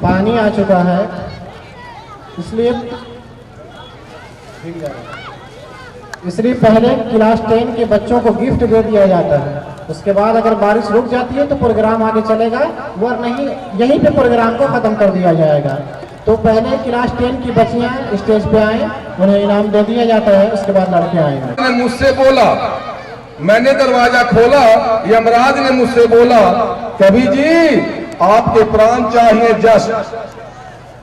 पानी आ चुका है, इसलिए पहले क्लास 10 के बच्चों को गिफ्ट दे दिया जाता है। उसके बाद अगर बारिश रुक जाती है तो प्रोग्राम आगे चलेगा, वरना नहीं यहीं पे प्रोग्राम को खत्म कर दिया जाएगा। तो पहले क्लास 10 की बच्चियां स्टेज पे आए, उन्हें इनाम दे दिया जाता है, उसके बाद लड़के आएंगे। मुझसे बोला, मैंने दरवाजा खोला, यमराज ने मुझसे बोला कवि जी आपके प्राण चाहिए जस्ट।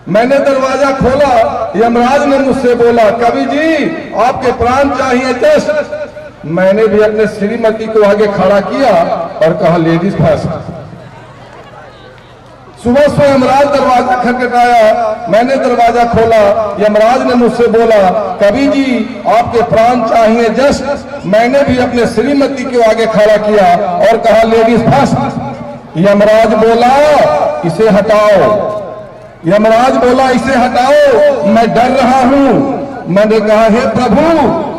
मैंने दरवाजा खोला, यमराज ने मुझसे बोला कवि जी आपके प्राण चाहिए जस्ट। मैंने भी अपने श्रीमती को आगे खड़ा किया और कहा लेडीज फर्स्ट। सुबह से यमराज दरवाजा खटखटाया, मैंने दरवाजा खोला, यमराज ने मुझसे बोला कवि जी आपके प्राण चाहिए जस्ट। मैंने भी अपने श्रीमती को आगे खड़ा किया और कहा लेडीज फर्स्ट। यमराज बोला इसे हटाओ, यमराज बोला इसे हटाओ, मैं डर रहा हूं। मैंने कहा हे प्रभु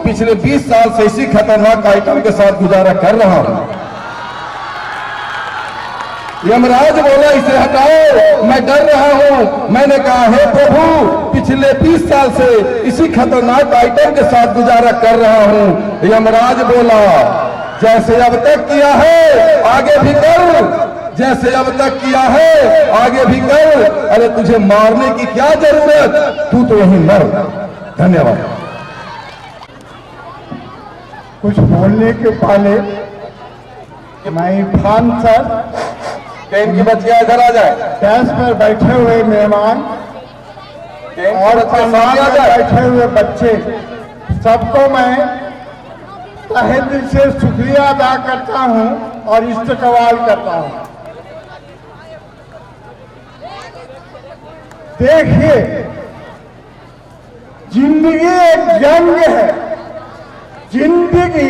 पिछले 20 साल से इसी खतरनाक आइटम के साथ गुजारा कर रहा हूं। यमराज बोला इसे हटाओ, मैं डर रहा हूं। मैंने कहा हे प्रभु पिछले 20 साल से इसी खतरनाक आइटम के साथ गुजारा कर रहा हूं। यमराज बोला जैसे अब तक किया है आगे भी कर, जैसे अब तक किया है आगे भी कर। अरे तुझे मारने की क्या जरूरत, तू तो यहीं मर। धन्यवाद। कुछ बोलने के पहले मैं इरफान सर, ट्रेन की बच्चियां इधर आ जाए, डैश पर बैठे हुए मेहमान और सामने बैठे हुए बच्चे, सबको मैं तहे दिल से शुक्रिया अदा करता हूं और इस्तकबाल करता हूं। देखिए जिंदगी एक जंग है, जिंदगी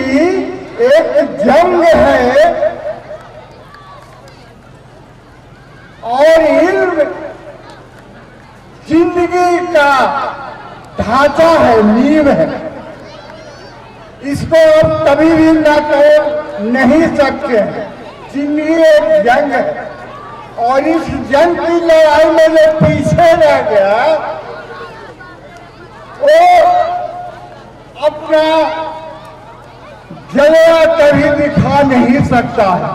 एक जंग है और इल्म जिंदगी का ढांचा है, नींव है। इसको आप कभी भी ना कर नहीं सकते हैं। जिंदगी एक जंग है और इस जंग की लड़ाई में जो पीछे रह गया वो अपना जलवा कभी दिखा नहीं सकता है।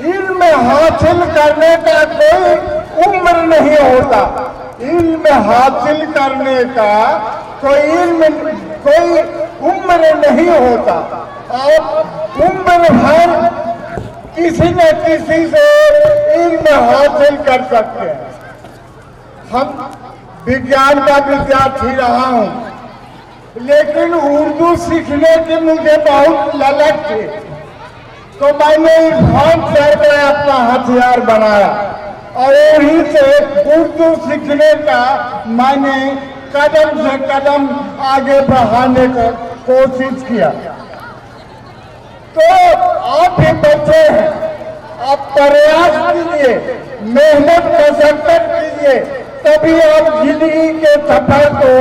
इल्म हासिल करने का कोई उम्र नहीं होता, इल्म हासिल करने का कोई उम्र नहीं होता। और उम्र भर किसी न किसी से इल्म हासिल कर सकते हैं। हम विज्ञान का विद्यार्थी रहा हूं, लेकिन उर्दू सीखने की मुझे बहुत ललक थी, तो मैंने इरफान सर को अपना हथियार बनाया और वहीं से उर्दू सीखने का मैंने कदम से कदम आगे बढ़ाने की कोशिश किया। तो आप भी बच्चे हैं, आप प्रयास कीजिए, मेहनत मशक्कत कीजिए, तभी आप जिंदगी के सफर को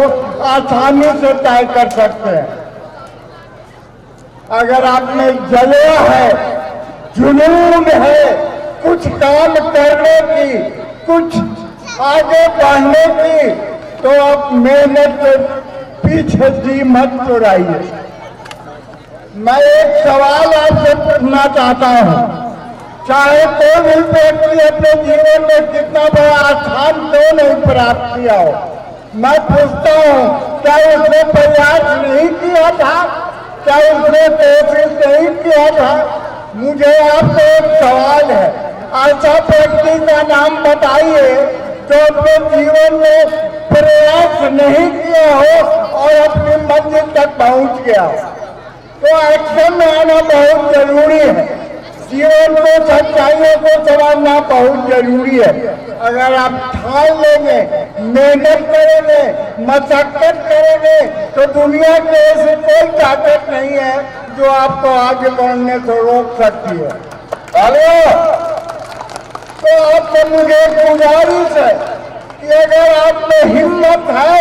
आसानी से तय कर सकते हैं। अगर आप में जलवा है, जुनून है, कुछ काम करने की, कुछ आगे बढ़ने की, तो आप मेहनत से पीछे जी मत चुराइए। मैं एक सवाल आपसे पूछना चाहता हूं, चाहे कोई भी व्यक्ति अपने जीवन में कितना बड़ा स्थान क्यों नहीं प्राप्त किया हो, मैं पूछता हूं क्या उसने प्रयास नहीं किया था, क्या उसने कोशिश नहीं किया था? मुझे आपसे एक सवाल है, ऐसा व्यक्ति का नाम बताइए जो अपने जीवन में प्रयास नहीं किया हो और अपनी मंजिल तक पहुंच गया। तो एक्शन में आना बहुत जरूरी है, जीवन को सच्चाइयों को समझना बहुत जरूरी है। अगर आप ठान लेंगे, मेहनत करेंगे, मशक्कत करेंगे, तो दुनिया के ऐसी कोई ताकत नहीं है जो आपको आगे बढ़ने से रोक सकती है। तो आपसे मुझे गुजारिश है कि अगर आप में हिम्मत है,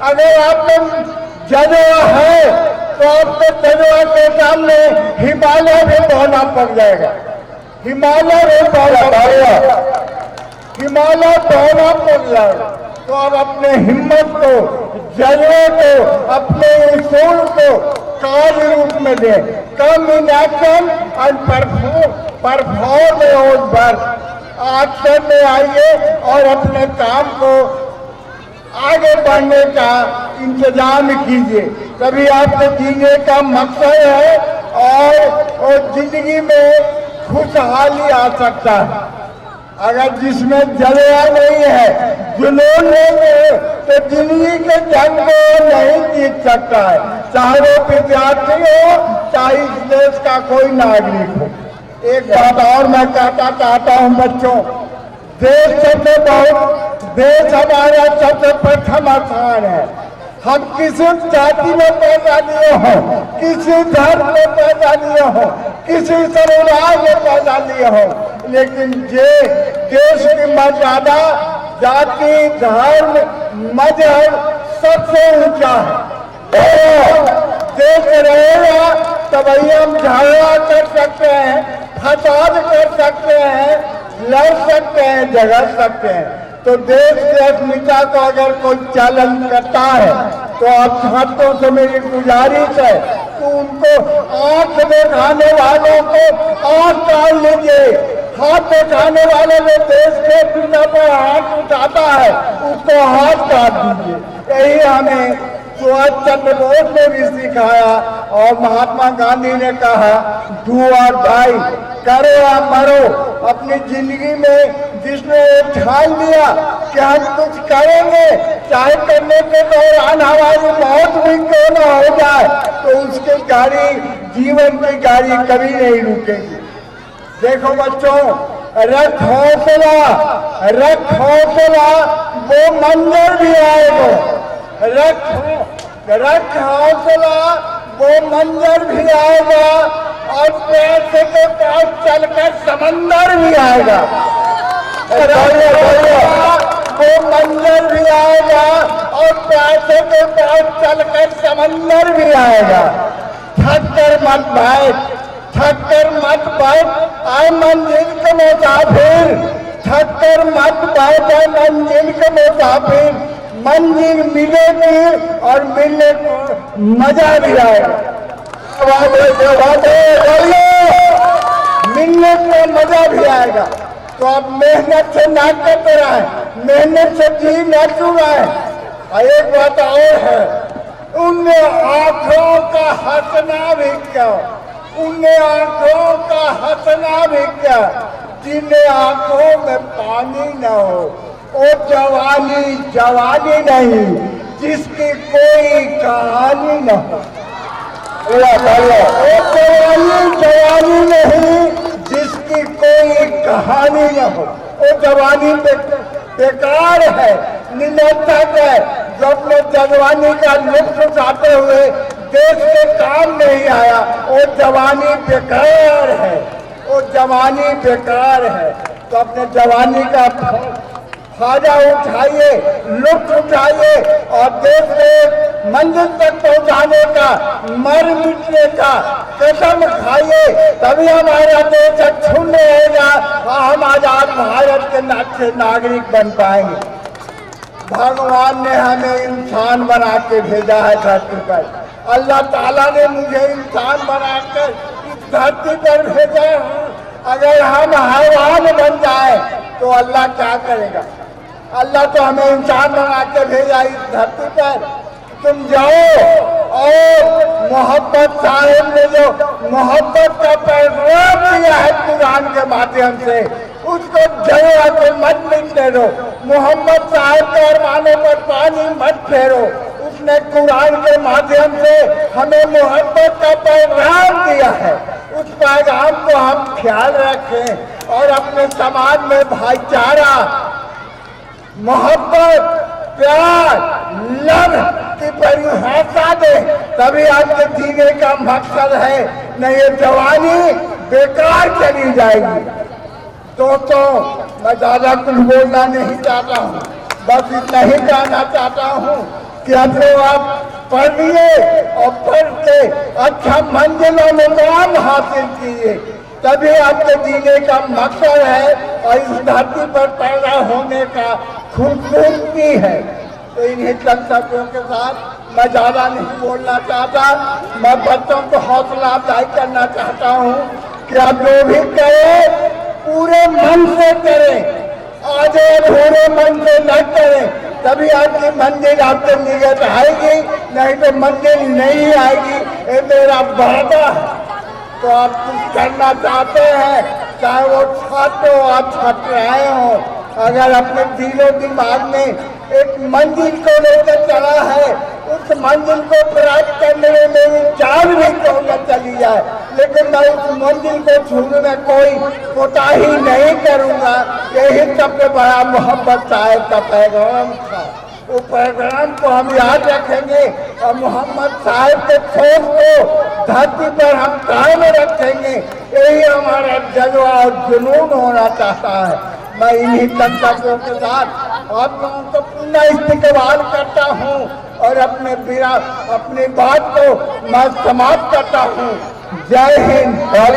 अगर आप में जज्बा है, तो आपको जज्बा के सामने हिमालय भी ढोना पड़ जाएगा, हिमालय भी ढोना पड़ेगा। माला दोनों को लड़, तो अब अपने हिम्मत को, जज्बे को, अपने उसूल को कार्य रूप में दे। Come in action and perform your work. Action में आइए और अपने काम को आगे बढ़ने का इंतजाम कीजिए, तभी आपके जीने का मकसद है और जिंदगी में खुशहाली आ सकता है। अगर जिसमें जलवा नहीं है, जुनून नहीं है, तो जिंदगी के जंग को नहीं जीत सकता है, चाहे वो विद्यार्थी हो, चाहे इस देश का कोई नागरिक हो। एक बात और मैं कहता चाहता हूँ बच्चों, देश हमारा सबसे प्रथम स्थान है। हम किसी जाति में पैदा लिए हों, किसी धर्म में पैदा लिए हों, किसी समुदाय में पैदा लिए हों, लेकिन ये देश की मर्यादा जाति, धर्म, मजहब सबसे ऊंचा है। देश रहेगा तभी हम झगड़ा कर सकते हैं, फसाद कर सकते हैं, लड़ सकते हैं, झगड़ सकते हैं। तो देश की अस्मिता को अगर कोई चैलेंज करता है तो आप छात्रों से मेरी गुजारिश है कि उनको आंख दिखाने वालों को आंख काट लीजिए, हाथ दिखाने वाले जो देश के पिता पर हाथ उठाता है उसको हाथ काट दीजिए। यही हमें सुभाष चंद्र बोस ने भी सिखाया और महात्मा गांधी ने कहा, डू और डाई, करो या मरो। अपनी जिंदगी में जिसने ठान लिया कि हम कुछ करेंगे, चाहे करने के दौरान हमारी मौत भी क्यों न हो जाए, तो उसकी गाड़ी, जीवन की गाड़ी कभी नहीं रुकेगी। देखो बच्चों, रख हौसला, रख हौसला, वो मंजर भी आएगा। रख हौसला, वो मंजर भी आएगा और पैसे के पास चलकर समंदर भी आएगा। वो मंजर भी आएगा और पैसे के पास चलकर समंदर भी आएगा। थक कर मत बैठ, थक कर मत बैठ, आए मंजिल के मुसाफिर। थक कर मत बैठ, आए मंजिल के मुसाफिर। मंजिल मिलेगी और मिलने को मजा भी आएगा। मिलने को मजा भी आएगा। तो आप मेहनत से ना करते रहे, मेहनत से जी न चुराए। और एक बात और है, उन आंखों का हंसना भी क्या, उन आंखों का हंसना भी क्या जिन्हें आंखों में पानी न हो। ओ जवानी जवानी नहीं जिसकी कोई कहानी न हो। ओ जवानी जवानी नहीं जिसकी कोई कहानी न हो। वो जवानी बेकार है, निरर्थक है, जो अपने जवानी का लुत्फ उठाते हुए देश के काम नहीं आया। वो जवानी बेकार है, वो जवानी बेकार है। तो अपने जवानी का फायदा उठाइए, लुत्फ उठाइए और देश को मंजिल तक पहुंचाने का, मर मिटने का कसम खाइए, तभी हमारा देश अक्षुण्ण रहेगा और हम आजाद भारत के अच्छे नागरिक बन पाएंगे। भगवान ने हमें इंसान बना के भेजा है धरती पर। अल्लाह ताला ने मुझे इंसान बनाकर इस धरती पर भेजा है। अगर हम हैवान बन जाए तो अल्लाह क्या करेगा? अल्लाह तो हमें इंसान बना के भेजा इस धरती पर। तुम जाओ और मोहब्बत साहिब ने जो मोहब्बत का पैगाम दिया है कुरान के माध्यम से, उसको जला के मत मिटने दो। मोहम्मद साहब के अरमानों पर पानी मत फेरो। उसने कुरान के माध्यम से हमें मोहब्बत का पैगाम दिया है। उस पैगाम को हम ख्याल रखें और अपने समाज में भाईचारा, मोहब्बत, प्यार, लव की परिभाषा दे, तभी आपके जीने का मकसद है। नहीं ये जवानी बेकार चली जाएगी। दोस्तों, मैं ज्यादा कुछ बोलना नहीं चाहता हूँ, बस इतना ही कहना चाहता हूँ कि अपने आप पढ़िए और पढ़ के अच्छा मंजिल और मुकाम हासिल कीजिए। तभी आपके जीने का मकसद है और इस धरती पर पैदा होने का खूबसूरती है। तो इन्हीं संकल्पों के साथ मैं ज्यादा नहीं बोलना चाहता। मैं बच्चों को हौसला अफजाई करना चाहता हूँ कि आप जो भी करें पूरे मन से करें, आधे अधूरे मन से न करें, तभी आपकी मंजिल आपके निकट आएगी, नहीं तो मंजिल नहीं आएगी। ये मेरा वादा है। तो आप कुछ करना चाहते हैं, चाहे वो छात्र हो, आप छात्राएं हो, अगर अपने दिलो दिमाग में एक मंजिल को लेकर चला है, उस मंजिल को प्राप्त करने में मेरी जान भी क्यों न चली जाए, लेकिन मैं उस मंजिल को छूने में कोई कोताही नहीं करूंगा। यही सबसे बड़ा मोहम्मद साहब का पैगाम था। वो पैगाम को हम याद रखेंगे और मोहम्मद साहब के खोज को धरती पर हम कायम रखेंगे। यही हमारा जज्बा और जुनून होना चाहता है। मैं इन्हीं संकल्पों के साथ आप लोगों को पुनः इस्तेमाल करता हूँ और अपनी बात को मैं समाप्त करता हूँ। जय हिंद, जय